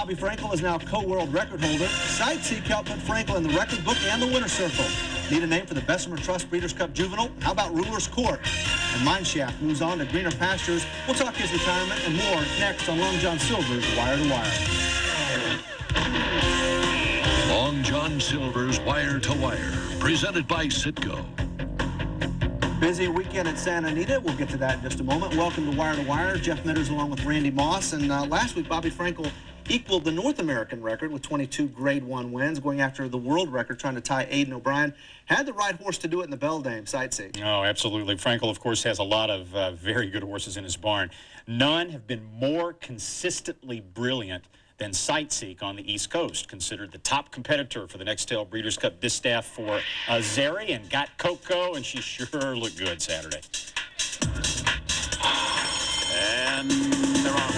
Bobby Frankel is now co-world record holder. Sightseek helped put Frankel in the record book and the winner's circle. Need a name for the Bessemer Trust Breeders' Cup Juvenile? How about Ruler's Court? And Mineshaft moves on to greener pastures. We'll talk his retirement and more next on Long John Silver's Wire to Wire. Long John Silver's Wire to Wire, presented by Citgo. Busy weekend at Santa Anita. We'll get to that in just a moment. Welcome to Wire. Jeff Mitters along with Randy Moss. And last week, Bobby Frankel equaled the North American record with 22 Grade 1 wins, going after the world record, trying to tie Aiden O'Brien. Had the right horse to do it in the Beldame, Sightseek. Oh, absolutely. Frankel, of course, has a lot of very good horses in his barn. None have been more consistently brilliant than Sightseek on the East Coast, considered the top competitor for the Nextel Breeders' Cup Distaff for Zeri, and got Coco, and she sure looked good Saturday. And they're on.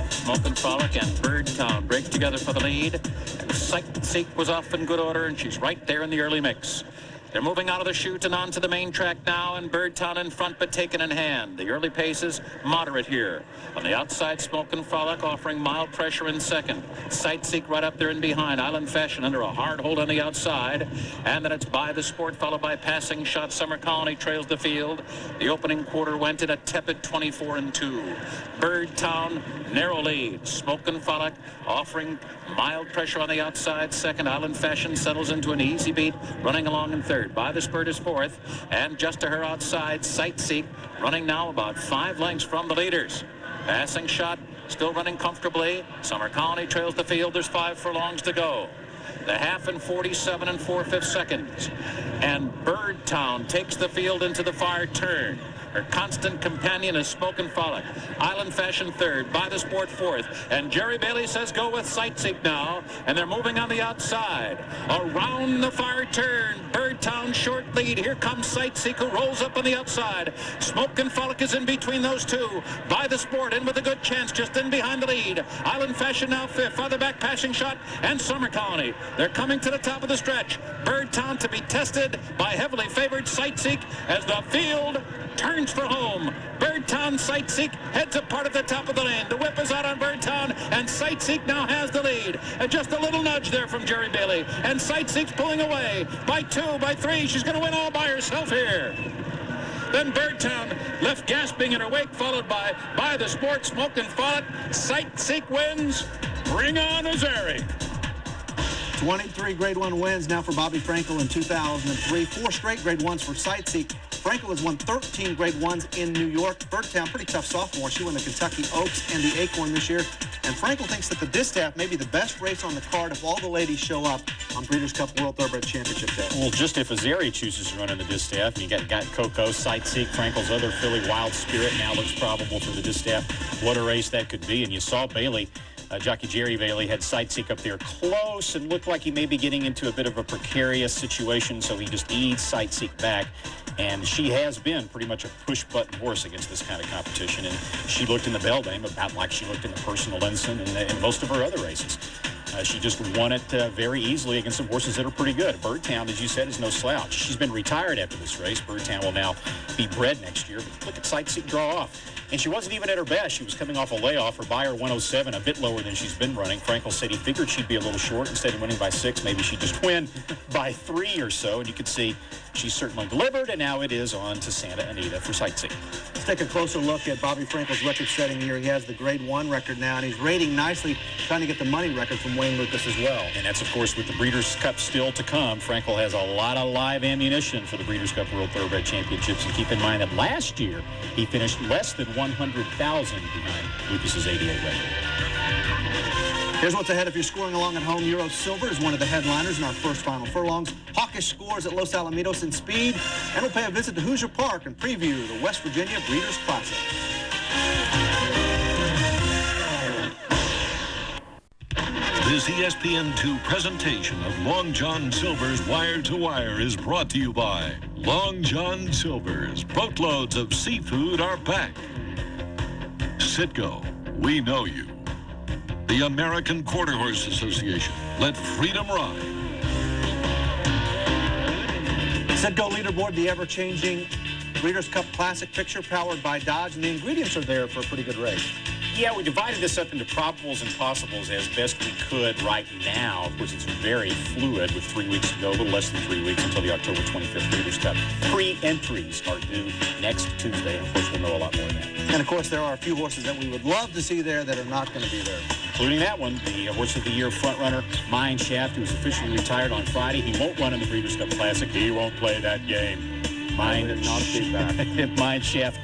Smoke Frolic and Bird Town break together for the lead. And Sightseek was off in good order, and she's right there in the early mix. They're moving out of the chute and onto the main track now, and Birdtown in front but taken in hand. The early pace is moderate here. On the outside, Smoke and Frolic offering mild pressure in second. Sightseek right up there and behind. Island Fashion under a hard hold on the outside. And then it's By the Sport, followed by Passing Shot. Summer Colony trails the field. The opening quarter went in a tepid 24-2. Birdtown, narrow lead. Smoke and Frolic offering mild pressure on the outside. Second, Island Fashion settles into an easy beat, running along in third. By the Spurt is fourth, and just to her outside, Sightseek running now about 5 lengths from the leaders. Passing Shot still running comfortably. Summer Colony trails the field. There's 5 furlongs to go. The half in 47 4/5 seconds. And Birdtown takes the field into the far turn. Her constant companion is Smoke and Frolic. Island Fashion third, By the Sport fourth. And Jerry Bailey says go with Sightseek now. And they're moving on the outside. Around the far turn, Birdtown short lead. Here comes Sightseek, who rolls up on the outside. Smoke and Frolic is in between those two. By the Sport in with a good chance, just in behind the lead. Island Fashion now fifth. Farther back, Passing Shot and Summer Colony. They're coming to the top of the stretch. Birdtown to be tested by heavily favored Sightseek as the field turns for home. Birdtown, Sightseek heads apart at the top of the lane. The whip is out on Birdtown, and Sightseek now has the lead. And just a little nudge there from Jerry Bailey. And Sightseek's pulling away by 2, by 3. She's going to win all by herself here. Then Birdtown left gasping in her wake, followed by the Sport, Smoke and Frolic. Sightseek wins. Bring on Azeri. 23 Grade 1 wins now for Bobby Frankel in 2003. 4 straight Grade 1s for Sightseek. Frankel has won 13 Grade 1s in New York. Birdtown, pretty tough sophomore. She won the Kentucky Oaks and the Acorn this year. And Frankel thinks that the Distaff may be the best race on the card if all the ladies show up on Breeders' Cup World Thoroughbred Championship Day. Well, just if Azeri chooses to run in the Distaff, and you got Coco, Sightseek, Frankel's other filly, Wild Spirit, now looks probable for the Distaff. What a race that could be. And you saw Bailey, jockey Jerry Bailey, had Sightseek up there close and looked like he may be getting into a bit of a precarious situation, so he just eased Sightseek back. And she has been pretty much a push-button horse against this kind of competition. And she looked in the Beldame about like she looked in the Personal Ensign and most of her other races. She just won it very easily against some horses that are pretty good. Birdtown, as you said, is no slouch. She's been retired after this race. Birdtown will now be bred next year. But look at Sightseek draw off. And she wasn't even at her best. She was coming off a layoff. Her buyer 107, a bit lower than she's been running. Frankel said he figured she'd be a little short. Instead of winning by 6, maybe she'd just win by 3 or so. And you could see she certainly delivered. And now it is on to Santa Anita for Sightseek. Let's take a closer look at Bobby Frankel's record-setting year. He has the Grade 1 record now, and he's rating nicely, trying to get the money record from Wayne Lucas as well. And that's, of course, with the Breeders' Cup still to come. Frankel has a lot of live ammunition for the Breeders' Cup World Thoroughbred Championships. And keep in mind that last year, he finished less than 100,000 behind Lucas's 88 record. Here's what's ahead if you're scoring along at home. Euro Silver is one of the headliners in our first final furlongs. Hawkish scores at Los Alamitos in speed. And we'll pay a visit to Hoosier Park and preview the West Virginia Breeders' Classic. This ESPN2 presentation of Long John Silver's Wire to Wire is brought to you by Long John Silver's. Boatloads of seafood are back. Citgo, we know you. The American Quarter Horse Association. Let freedom ride. Citgo leaderboard, the ever-changing Breeders' Cup Classic picture powered by Dodge, and the ingredients are there for a pretty good race. Yeah, we divided this up into probables and possibles as best we could right now. Of course, it's very fluid with 3 weeks to go, a little less than 3 weeks until the October 25th Breeders' Cup. Pre-entries are due next Tuesday, and of course, we'll know a lot more than that. And of course, there are a few horses that we would love to see there that are not going to be there. Including that one, the Horse of the Year frontrunner, Mine Shaft, who was officially retired on Friday. He won't run in the Breeders' Cup Classic. He won't play that game. Mine Shaft.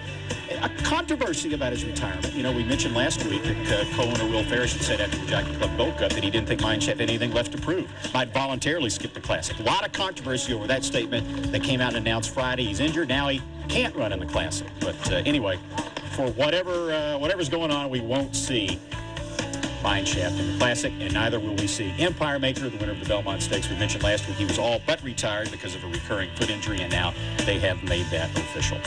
A controversy about his retirement. You know, we mentioned last week that co-owner Will Ferrish had said after the Jockey Club Gold Cup that he didn't think Mine Shaft had anything left to prove. Might voluntarily skip the Classic. A lot of controversy over that statement that came out and announced Friday. He's injured. Now he can't run in the Classic. But anyway, for whatever's going on, we won't see Mine Shaft in the Classic, and neither will we see Empire Maker, the winner of the Belmont Stakes. We mentioned last week he was all but retired because of a recurring foot injury, and now they have made that official.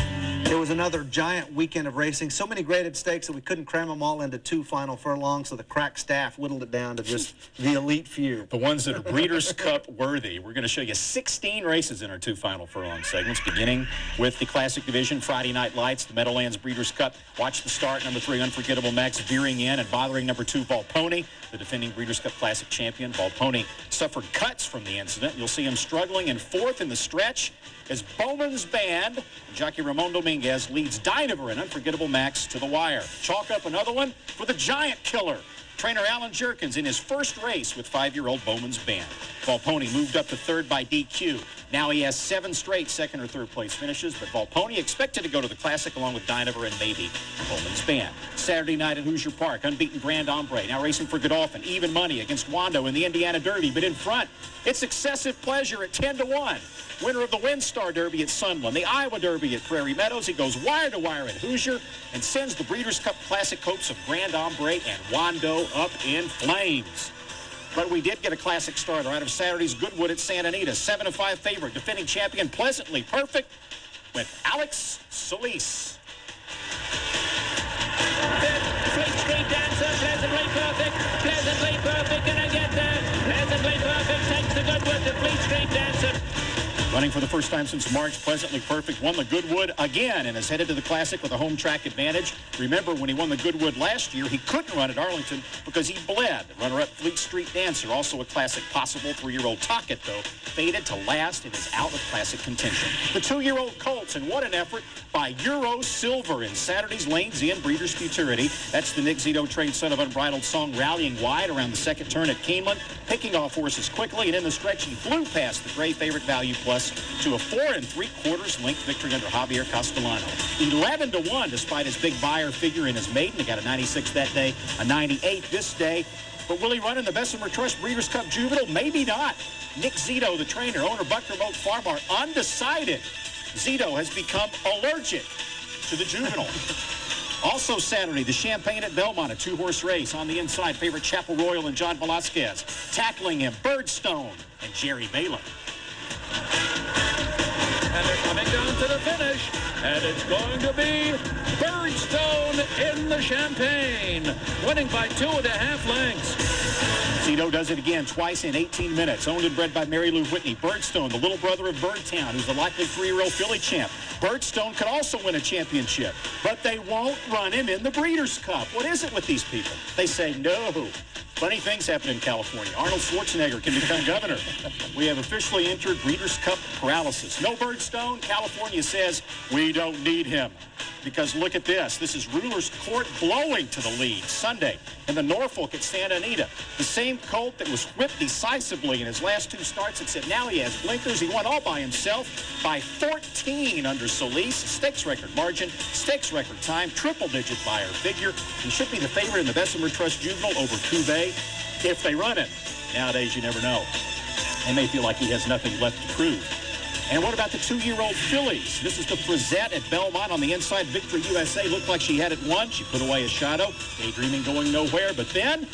It was another giant weekend of racing. So many graded stakes that we couldn't cram them all into 2 final furlongs, so the crack staff whittled it down to just the elite few. The ones that are Breeders' Cup worthy. We're going to show you 16 races in our 2 final furlong segments, beginning with the Classic Division, Friday Night Lights, the Meadowlands Breeders' Cup. Watch the start, number 3, Unforgettable Max, veering in and bothering number 2, Volpone, the defending Breeders' Cup Classic champion. Volpone suffered cuts from the incident. You'll see him struggling in 4th in the stretch as Bowman's Band, jockey Ramon Dominguez, leads Dynaver and Unforgettable Max to the wire. Chalk up another one for the Giant Killer. Trainer Alan Jerkins in his first race with 5-year-old Bowman's Band. Volpone moved up to 3rd by DQ. Now he has 7 straight 2nd or 3rd place finishes, but Volpone expected to go to the Classic along with Dynaver and maybe Bowman's Band. Saturday night at Hoosier Park, unbeaten Grand Ombre, now racing for Godolphin, even money against Wando in the Indiana Derby, but in front, it's Excessive Pleasure at 10-1. Winner of the WinStar Derby at Sunland, the Iowa Derby at Prairie Meadows. He goes wire to wire at Hoosier and sends the Breeders' Cup Classic hopes of Grand Ombre and Wando up in flames. But we did get a classic starter out of Saturday's Goodwood at Santa Anita. 7-5 favorite, defending champion Pleasantly Perfect with Alex Solis. Fleet Street Dancer, Pleasantly Perfect, gonna get there. Pleasantly Perfect takes the Goodwood to Fleet Street Dancer. Running for the first time since March, Pleasantly Perfect won the Goodwood again and is headed to the Classic with a home track advantage. Remember, when he won the Goodwood last year, he couldn't run at Arlington because he bled. Runner-up Fleet Street Dancer, also a Classic possible. 3-year-old Tockett, though, faded to last and is out of Classic contention. The 2-year-old Colts, and what an effort by Euro Silver in Saturday's Lanes Inn Breeders' Futurity. That's the Nick Zito-trained son of Unbridled Song, rallying wide around the 2nd turn at Keeneland, picking off horses quickly, and in the stretch, he flew past the gray favorite Value Plus to a 4 3/4 length victory under Javier Castellano. 11-1 despite his big buyer figure in his maiden. He got a 96 that day, a 98 this day. But will he run in the Bessemer Trust Breeders' Cup Juvenile? Maybe not. Nick Zito, the trainer, owner Buckner Moat Farm, are undecided. Zito has become allergic to the Juvenile. Also Saturday, the Champagne at Belmont, a 2-horse race. On the inside, favorite Chapel Royal and John Velasquez. Tackling him, Birdstone and Jerry Balin. And they're coming down to the finish, and it's going to be Birdstone in the Champagne, winning by 2.5 lengths. Zito does it again, twice in 18 minutes. Owned and bred by Mary Lou Whitney. Birdstone, the little brother of Birdtown, who's the likely 3-year-old filly champ. Birdstone could also win a championship, but they won't run him in the Breeders' Cup. What is it with these people? They say no. Funny things happen in California. Arnold Schwarzenegger can become governor. We have officially entered Breeders' Cup paralysis. No Birdstone. California says we don't need him. Because look at this. This is Ruler's Court blowing to the lead Sunday in the Norfolk at Santa Anita. The same colt that was whipped decisively in his last 2 starts, except now he has blinkers. He won all by himself by 14 under Solis. Stakes record margin, stakes record time, triple-digit buyer figure. He should be the favorite in the Bessemer Trust Juvenile over Cuvée if they run it. Nowadays, you never know. They may feel like he has nothing left to prove. And what about the 2-year-old fillies? This is the Frizette at Belmont on the inside. Victory USA looked like she had it won. She put away a shadow. Daydreaming going nowhere. But then,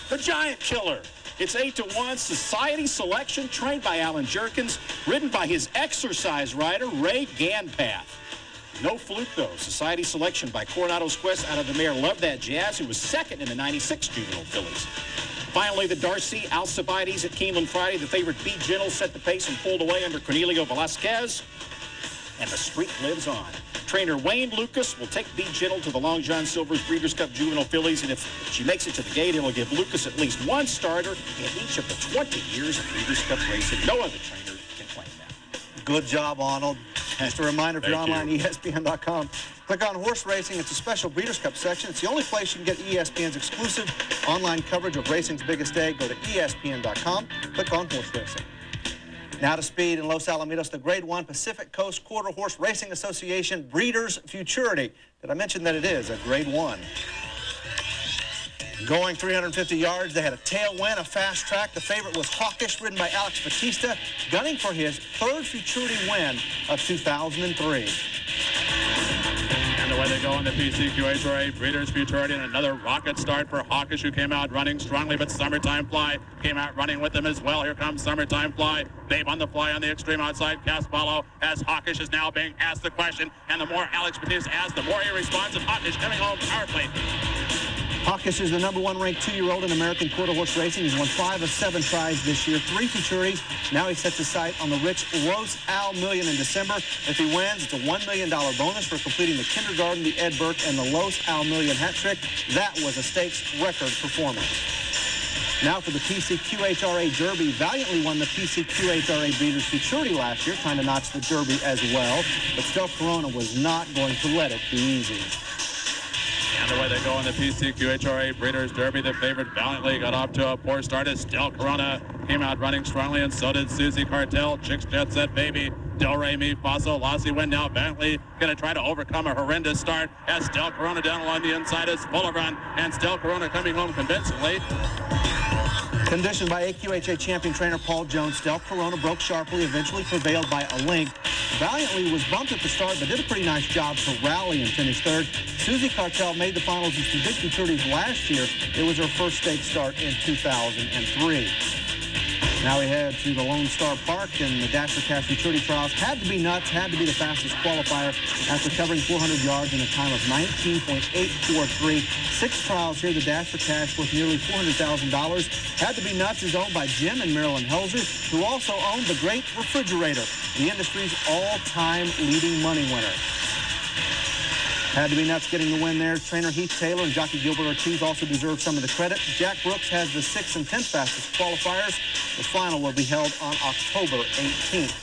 the Giant Killer. It's 8-1 Society Selection, trained by Alan Jerkins, ridden by his exercise rider, Ray Ganpath. No fluke, though. Society Selection by Coronado's Quest out of the mare Love That Jazz, who was 2nd in the 96 juvenile fillies. Finally, the Darcy Alcibiades at Keeneland Friday. The favorite Be Gentle set the pace and pulled away under Cornelio Velasquez. And the streak lives on. Trainer Wayne Lucas will take B. Gentle to the Long John Silver's Breeders' Cup Juvenile Fillies, and if she makes it to the gate, it'll give Lucas at least one starter in each of the 20 years of Breeders' Cup racing. No other trainer can claim that. Good job, Arnold. Just a reminder, if you're Thank online, ESPN.com, click on Horse Racing. It's a special Breeders' Cup section. It's the only place you can get ESPN's exclusive online coverage of racing's biggest day. Go to ESPN.com, click on Horse Racing. Now to speed in Los Alamitos, the Grade 1 Pacific Coast Quarter Horse Racing Association Breeders' Futurity. Did I mention that it is a Grade 1? Going 350 yards, they had a tailwind, a fast track. The favorite was Hawkish, ridden by Alex Batista, gunning for his third Futurity win of 2003. And the way they go in the PCQHRA Breeders' Futurity, and another rocket start for Hawkish, who came out running strongly, but Summertime Fly came out running with them as well. Here comes Summertime Fly. Babe on the fly on the extreme outside. Caspalo, as Hawkish is now being asked the question, and the more Alex Batista asks, the more he responds, and Hawkish coming home powerfully. Hawkish is the #1 ranked 2-year-old in American quarter horse racing. He's won 5 of 7 tries this year, 3 Futurities. Now he sets his sight on the rich Los Al Million in December. If he wins, it's a $1 million bonus for completing the Kindergarten, the Ed Burke, and the Los Al Million hat trick. That was a stakes record performance. Now for the PCQHRA Derby. Valiantly won the PCQHRA Breeders' Futurity last year, trying to notch the Derby as well. But Stealth Corona was not going to let it be easy. And the way they go in the PCQHRA Breeders' Derby, the favorite Valiantly got off to a poor start as Del Corona came out running strongly, and so did Susie Cartel, Chicks Jet Set Baby, Del Rey Mi Faso, Lassie win now. Valiantly going to try to overcome a horrendous start as Del Corona down along the inside is full of run, and Del Corona coming home convincingly. Conditioned by AQHA champion trainer Paul Jones, Del Corona broke sharply, eventually prevailed by a length. Valiantly was bumped at the start, but did a pretty nice job to rally and finish third. Susie Cartel made the finals in 2 big Futurities last year. It was her first state start in 2003. Now we head to the Lone Star Park, and the Dash for Cash Futurity trials had to be nuts, had to be the fastest qualifier after covering 400 yards in a time of 19.843. 6 trials here, the Dash for Cash worth nearly $400,000. Had to be nuts is owned by Jim and Marilyn Helzer, who also owned the Great Refrigerator, the industry's all-time leading money winner. Had to be nuts getting the win there. Trainer Heath Taylor and jockey Gilbert Ortiz also deserve some of the credit. Jack Brooks has the 6th and 10th fastest qualifiers. The final will be held on October 18th.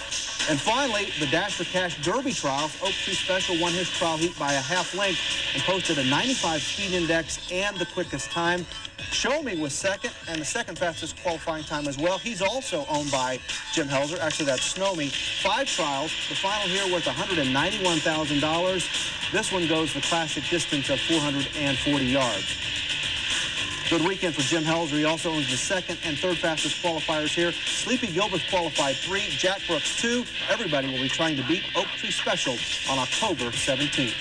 And finally, the Dash for Cash Derby trials. Oak Tree Special won his trial heat by a half length and posted a 95 speed index and the quickest time. Show Me was second, and the second fastest qualifying time as well. He's also owned by Jim Helzer. Actually, that's Snow Me. 5 trials. The final here worth $191,000. This one goes the classic distance of 440 yards. Good weekend for Jim Helzer. He also owns the 2nd and 3rd fastest qualifiers here. Sleepy Gilbert qualified 3, Jack Brooks 2. Everybody will be trying to beat Oak Tree Special on October 17th.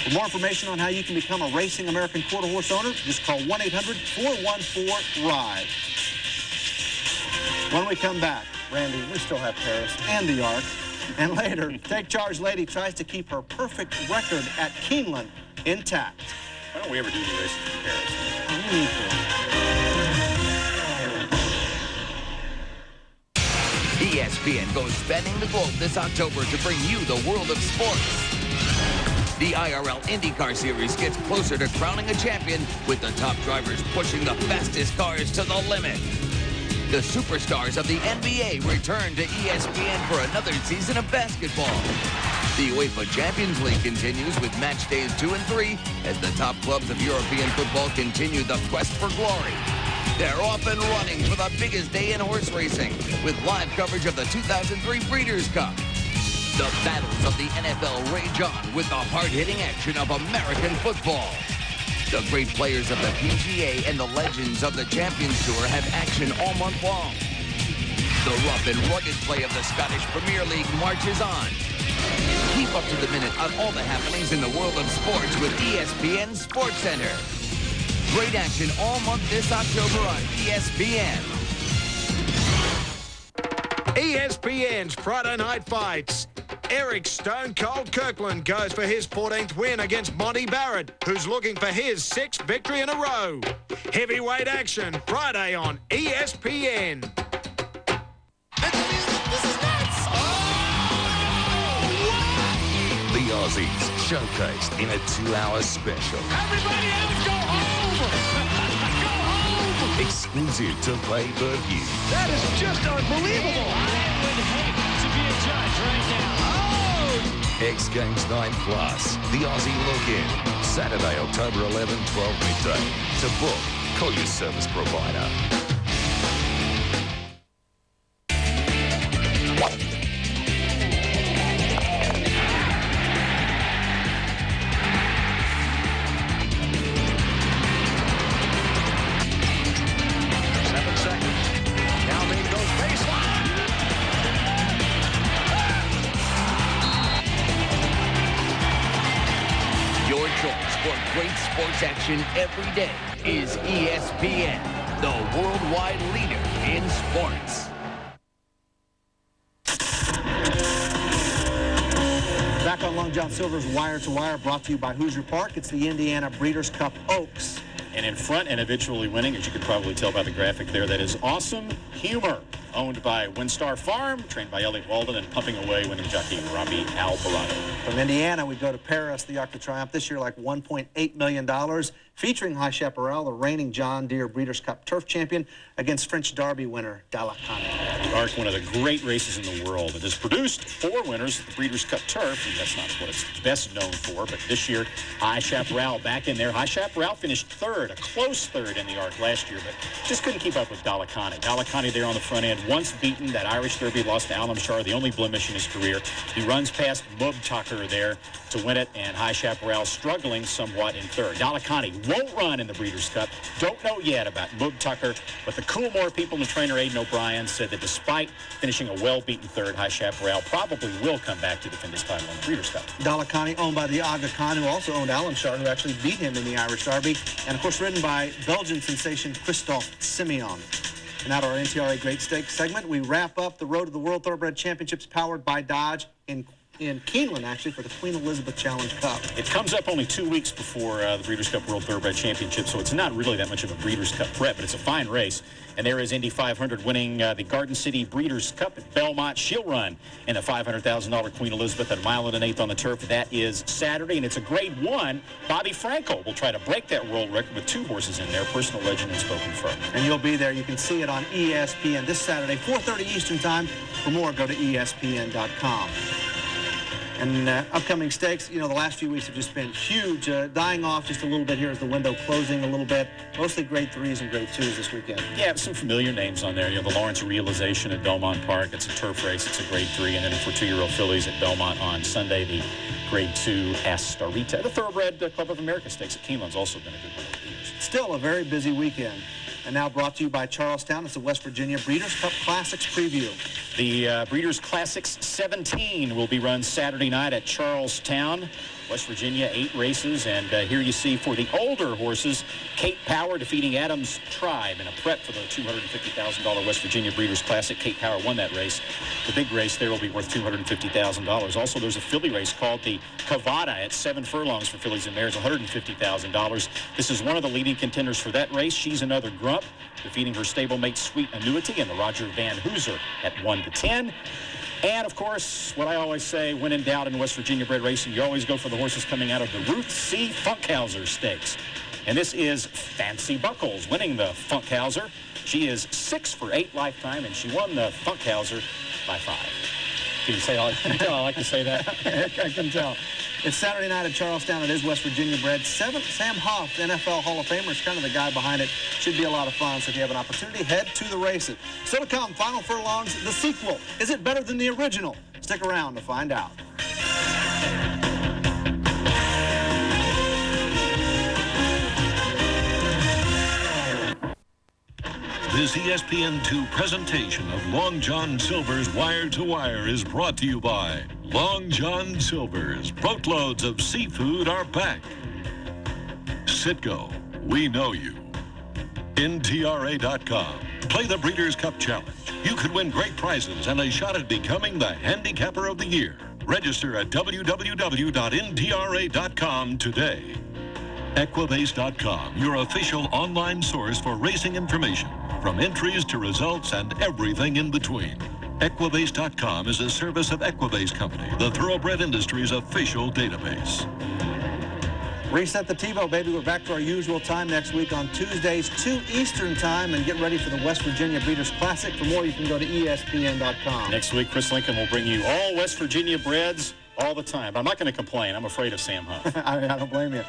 For more information on how you can become a racing American quarter horse owner, just call 1-800-414-RIDE. When we come back, Randy, we still have Paris and the Ark. And later, Take Charge Lady tries to keep her perfect record at Keeneland intact. Why don't we ever do any races in Paris? We need to. ESPN goes spanning the globe this October to bring you the world of sports. The IRL IndyCar Series gets closer to crowning a champion with the top drivers pushing the fastest cars to the limit. The superstars of the NBA return to ESPN for another season of basketball. The UEFA Champions League continues with match days 2 and 3 as the top clubs of European football continue the quest for glory. They're off and running for the biggest day in horse racing with live coverage of the 2003 Breeders' Cup. The battles of the NFL rage on with the hard-hitting action of American football. The great players of the PGA and the legends of the Champions Tour have action all month long. The rough and rugged play of the Scottish Premier League marches on. Keep up to the minute on all the happenings in the world of sports with ESPN Sports Center. Great action all month this October on ESPN. ESPN's Friday Night Fights. Eric Stone Cold Kirkland goes for his 14th win against Monty Barrett, who's looking for his 6th victory in a row. Heavyweight action Friday on ESPN. The Aussies showcased in a 2-hour special. Everybody else go home! Go home! Exclusive to pay-per-view. That is just unbelievable! I would hate to be a judge right now. Oh! X Games 9 Plus, the Aussie Look-In. Saturday, October 11, 12 midday. To book, call your service provider. Your choice for great sports action every day is ESPN, the worldwide leader in sports. Back on Long John Silver's Wire to Wire, brought to you by Hoosier Park. It's the Indiana Breeders' Cup Oaks. And in front and eventually winning, as you can probably tell by the graphic there, that is Awesome Humor, owned by Windstar Farm, trained by Elliott Walden, and pumping away winning jockey Robbie Alvarado. From Indiana, we go to Paris, the Arc de Triomphe. This year, like $1.8 million, featuring High Chaparral, the reigning John Deere Breeders' Cup Turf champion, against French Derby winner Dalacani. The Arc, one of the great races in the world. It has produced 4 winners at the Breeders' Cup Turf, and that's not what it's best known for. But this year, High Chaparral back in there. High Chaparral finished third, a close third in the Arc last year, but just couldn't keep up with Dalacani. Dalacani there on the front end, once beaten. That Irish Derby lost to Alamshar, the only blemish in his career. He runs past Mub Tucker there to win it, and High Chaparral struggling somewhat in third. Dalacani won't run in the Breeders' Cup. Don't know yet about Mub Tucker, but the Coolmore people and the trainer Aiden O'Brien said that despite finishing a well-beaten third, High Chaparral probably will come back to defend his title in the Breeders' Cup. Dalacani, owned by the Aga Khan, who also owned Alamshar, who actually beat him in the Irish Derby, and of course ridden by Belgian sensation Christophe Simeon. And now to our NTRA Great Stakes segment, we wrap up the Road to the World Thoroughbred Championships powered by Dodge in Keeneland, actually, for the Queen Elizabeth Challenge Cup. It comes up only 2 weeks before the Breeders' Cup World Thoroughbred Championship, so it's not really that much of a Breeders' Cup prep, but it's a fine race. And there is Indy 500 winning the Garden City Breeders' Cup at Belmont. She'll run in the $500,000 Queen Elizabeth at 1 1/8 on the turf. That is Saturday, and it's a Grade 1. Bobby Frankel will try to break that world record with 2 horses in there, Personal Legend and Spoken Firm. And you'll be there. You can see it on ESPN this Saturday, 4:30 Eastern Time. For more, go to ESPN.com. And upcoming stakes, you know, the last few weeks have just been huge. Dying off just a little bit here as the window closing a little bit. Mostly Grade 3s and Grade 2s this weekend. Yeah, some familiar names on there. You know, the Lawrence Realization at Belmont Park. It's a turf race. It's a Grade 3. And then for 2-year-old fillies at Belmont on Sunday, the Grade 2 Astarita. The Thoroughbred Club of America Stakes at Keeneland's also been a good one over the years. Still a very busy weekend. And now brought to you by Charlestown. It's the West Virginia Breeders' Cup Classics preview. The Breeders' Classics 17 will be run Saturday night at Charlestown, West Virginia. 8 races, and here you see for the older horses, Kate Power defeating Adams Tribe in a prep for the $250,000 West Virginia Breeders' Classic. Kate Power won that race. The big race there will be worth $250,000. Also, there's a filly race called the Cavada at 7 furlongs for fillies and mares, $150,000. This is one of the leading contenders for that race. She's another Grump, defeating her stablemate Sweet Annuity and the Roger Van Hooser at 1-10. And, of course, what I always say, when in doubt in West Virginia bred racing, you always go for the horses coming out of the Ruth C. Funkhauser Stakes. And this is Fancy Buckles winning the Funkhauser. She is 6 for 8 lifetime, and she won the Funkhauser by 5. Can you say, I like to say that? I can tell. It's Saturday night at Charlestown. It is West Virginia bred. Sam Hoff, NFL Hall of Famer, is kind of the guy behind it. Should be a lot of fun. So if you have an opportunity, head to the races. So to come, Final Furlongs, the sequel. Is it better than the original? Stick around to find out. This ESPN2 presentation of Long John Silver's Wire to Wire is brought to you by Long John Silver's. Boatloads of seafood are back. Citgo, we know you. NTRA.com. Play the Breeders' Cup Challenge. You could win great prizes and a shot at becoming the Handicapper of the Year. Register at www.ntra.com today. Equibase.com, your official online source for racing information, from entries to results and everything in between. Equibase.com is a service of Equibase Company, the thoroughbred industry's official database. Reset the TiVo, baby. We're back to our usual time next week on Tuesdays, 2 Eastern time, and get ready for the West Virginia Breeders' Classic. For more, you can go to ESPN.com. Next week, Chris Lincoln will bring you all West Virginia breds all the time. But I'm not going to complain. I'm afraid of Sam Huff. I don't blame you.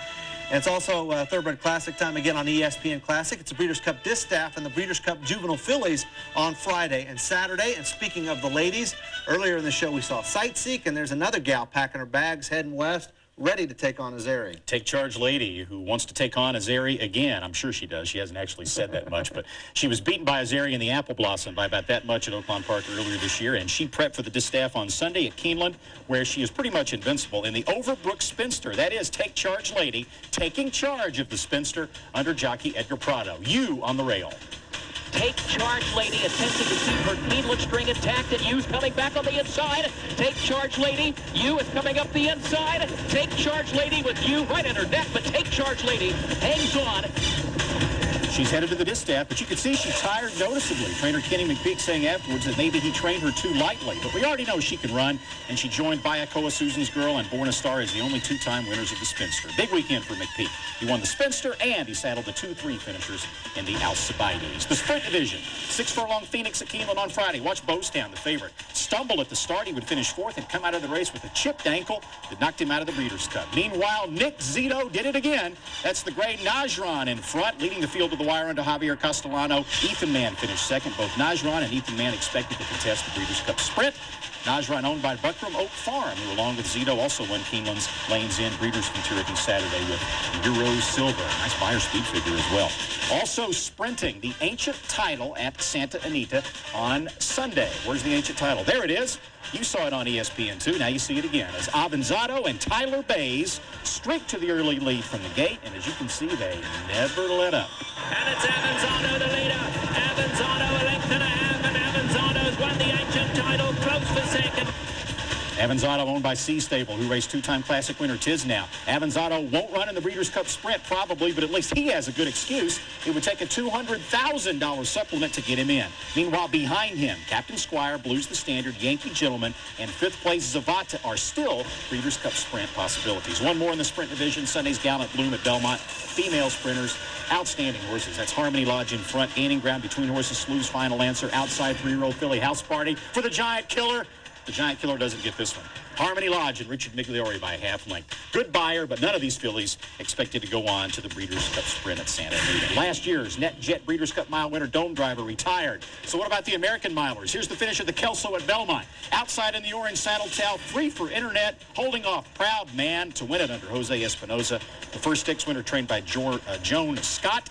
And it's also Thoroughbred Classic time again on ESPN Classic. It's the Breeders' Cup Distaff and the Breeders' Cup Juvenile Fillies on Friday and Saturday. And speaking of the ladies, earlier in the show we saw Sightseek, and there's another gal packing her bags heading west, ready to take on Azeri. Take charge lady who wants to take on Azeri again. I'm sure she does. She hasn't actually said that much, but she was beaten by Azeri in the Apple Blossom by about that much at Oaklawn Park earlier this year, and she prepped for the distaff on Sunday at Keeneland, where she is pretty much invincible in the Overbrook Spinster. That is, take charge lady, taking charge of the Spinster under jockey Edgar Prado. You on the rail. Take charge, lady, attempting to keep her Keeneland string intact, and You's coming back on the inside. Take charge, lady. You is coming up the inside. Take charge, lady, with You right in her neck, but take charge, lady hangs on. She's headed to the distaff, but you can see she tired noticeably. Trainer Kenny McPeak saying afterwards that maybe he trained her too lightly. But we already know she can run, and she joined Bayakoa Susan's Girl and Born a Star as the only two-time winners of the Spinster. Big weekend for McPeak. He won the Spinster, and he saddled the 2-3 finishers in the Alcibiades. The Sprint Division, 6-furlong Phoenix at Keeneland on Friday. Watch Bostown, the favorite, stumble at the start. He would finish fourth and come out of the race with a chipped ankle that knocked him out of the Breeders' Cup. Meanwhile, Nick Zito did it again. That's the gray Najran in front, leading the field to the wire under Javier Castellano. Ethan Mann finished second. Both Najran and Ethan Mann expected to contest the Breeders' Cup Sprint. Najran owned by Buckram Oak Farm, who along with Zito also won Keeneland's Lanes End Breeders' Futurity Saturday with Euro Silva. Nice buyer speed figure as well. Also sprinting the ancient title at Santa Anita on Sunday. Where's the ancient title? There it is. You saw it on ESPN2. Now you see it again as Avanzado and Tyler Bays streak to the early lead from the gate, and as you can see, they never let up. And it's Avanzado, the leader. Avanzado, a length and a half, and Avanzado's won the ancient title, close for second. Avanzado owned by C Stable, who raced two-time Classic winner Tisnow. Avanzado won't run in the Breeders' Cup Sprint, probably, but at least he has a good excuse. It would take a $200,000 supplement to get him in. Meanwhile, behind him, Captain Squire, Blues the Standard, Yankee Gentleman, and fifth place Zavata are still Breeders' Cup Sprint possibilities. One more in the Sprint Division, Sunday's Gallant Bloom at Belmont. Female sprinters, outstanding horses. That's Harmony Lodge in front, gaining ground between horses, Slew's Final Answer, outside 3-year-old Philly House Party for the Giant Killer. The Giant Killer doesn't get this one. Harmony Lodge and Richard Migliore by a half length. Good buyer, but none of these fillies expected to go on to the Breeders' Cup Sprint at Santa Anita. Last year's NetJet Breeders' Cup Mile winner Dome Driver retired. So what about the American Milers? Here's the finish of the Kelso at Belmont. Outside in the orange saddle towel, free for internet, holding off Proud Man to win it under Jose Espinoza. The first stakes winner trained by Joan Scott.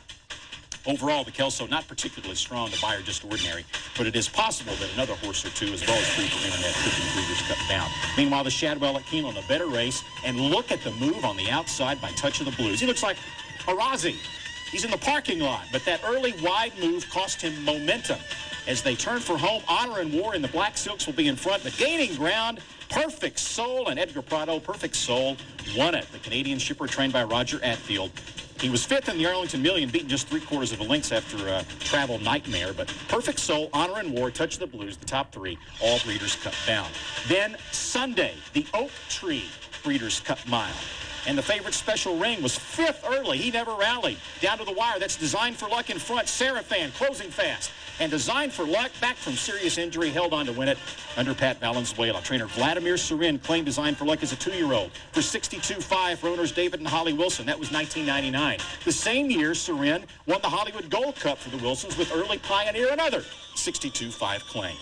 Overall, the Kelso not particularly strong, the buyer just ordinary, but it is possible that another horse or two, as well as free for internet, could be Breeders' Cup bound. Meanwhile, the Shadwell at Keeneland, a better race, and look at the move on the outside by Touch of the Blues. He looks like Arazi. He's in the parking lot, but that early wide move cost him momentum. As they turn for home, Honor and War in the Black Silks will be in front, but gaining ground, Perfect Soul and Edgar Prado. Perfect Soul won it. The Canadian shipper trained by Roger Atfield. He was fifth in the Arlington Million, beaten just 3/4 of a length after a travel nightmare. But Perfect Soul, Honor and War, Touch of the Blues, the top three, all Breeders' Cup bound. Then Sunday, the Oak Tree Breeders' Cup Mile. And the favorite Special Ring was fifth early. He never rallied. Down to the wire. That's Designed for Luck in front. Seraphan closing fast. And Designed for Luck, back from serious injury, held on to win it under Pat Valenzuela. Trainer Vladimir Surin claimed Designed for Luck as a 2-year-old for 62.5 for owners David and Holly Wilson. That was 1999. The same year, Surin won the Hollywood Gold Cup for the Wilsons with early Pioneer, another 62.5 claim.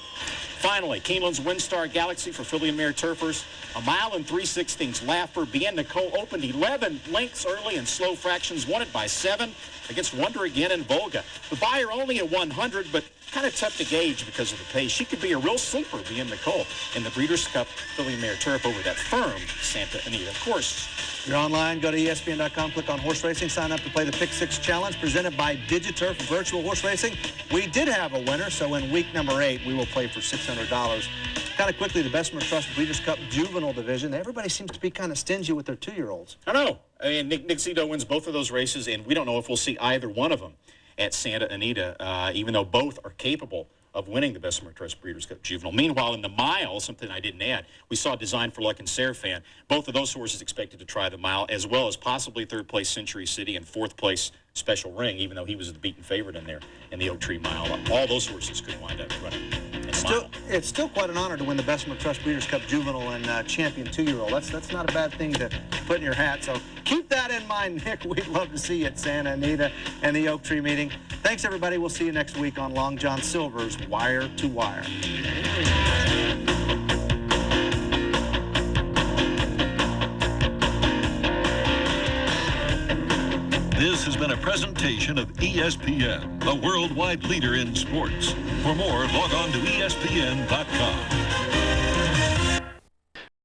Finally, Keeneland's Windstar Galaxy for filly and mare turfers. 1 mile and 3/16. Laffer Bien Nicole opened 11 lengths early and slow fractions, won it by 7 against Wonder Again and Volga. The buyer only at 100, but kind of tough to gauge because of the pace. She could be a real sleeper, Bien Nicole, in the Breeders' Cup filly and mare turf over that firm Santa Anita. Of course, you're online, go to ESPN.com, click on horse racing, sign up to play the Pick 6 Challenge presented by Digiturf Virtual Horse Racing. We did have a winner, so in week number 8, we will play for $600. Kind of quickly, the Bessemer Trust Breeders' Cup Juvenile Division. Everybody seems to be kind of stingy with their 2-year-olds. I know. And Nick Zito wins both of those races, and we don't know if we'll see either one of them at Santa Anita, even though both are capable of winning the Bessemer Trust Breeders' Cup Juvenile. Meanwhile, in the mile, something I didn't add, we saw Design for Luck and Seraphan. Both of those horses expected to try the mile, as well as possibly third place Century City and fourth place Special Ring, even though he was the beaten favorite in there in the Oak Tree Mile. All those horses could wind up running in the mile. It's still quite an honor to win the Bessemer Trust Breeders' Cup Juvenile and Champion 2-year-old. That's not a bad thing to put in your hat. So keep that in mind, Nick. We'd love to see you at Santa Anita and the Oak Tree meeting. Thanks, everybody. We'll see you next week on Long John Silver's Wire to Wire. This has been a presentation of ESPN, the worldwide leader in sports. For more, log on to ESPN.com.